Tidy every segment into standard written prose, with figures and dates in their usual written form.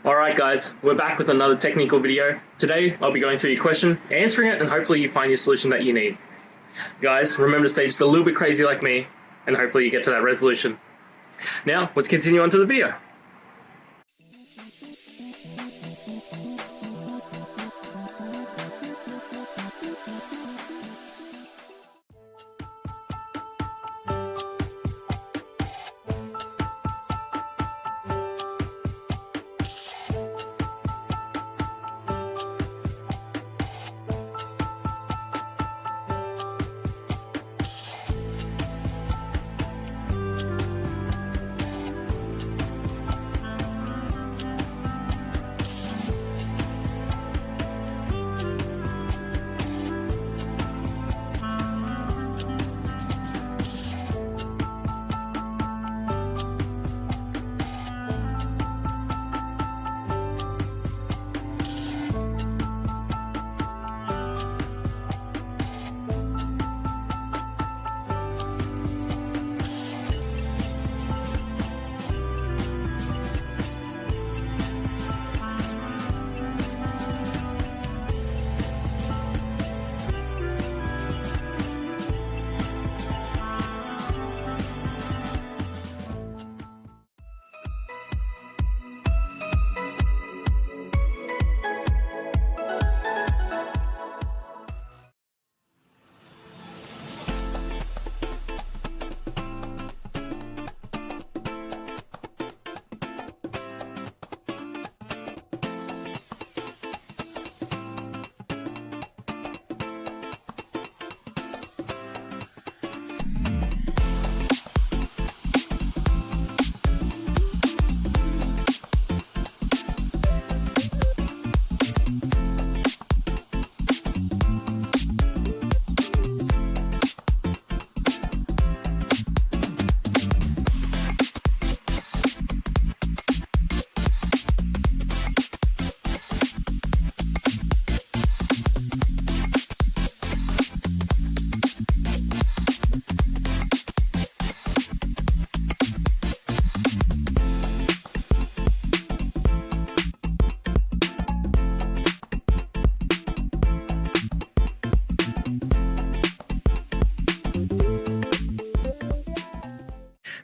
Alright guys, we're back with another technical video. Today I'll be going through your question, answering it, and hopefully you find your solution that you need. Guys, remember to stay just a little bit crazy like me, and hopefully you get to that resolution. Now, let's continue on to the video.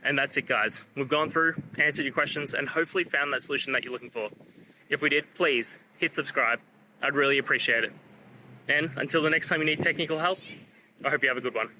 And that's it guys. We've gone through, answered your questions, and hopefully found that solution that you're looking for. If we did, please hit subscribe. I'd really appreciate it. And until the next time you need technical help, I hope you have a good one.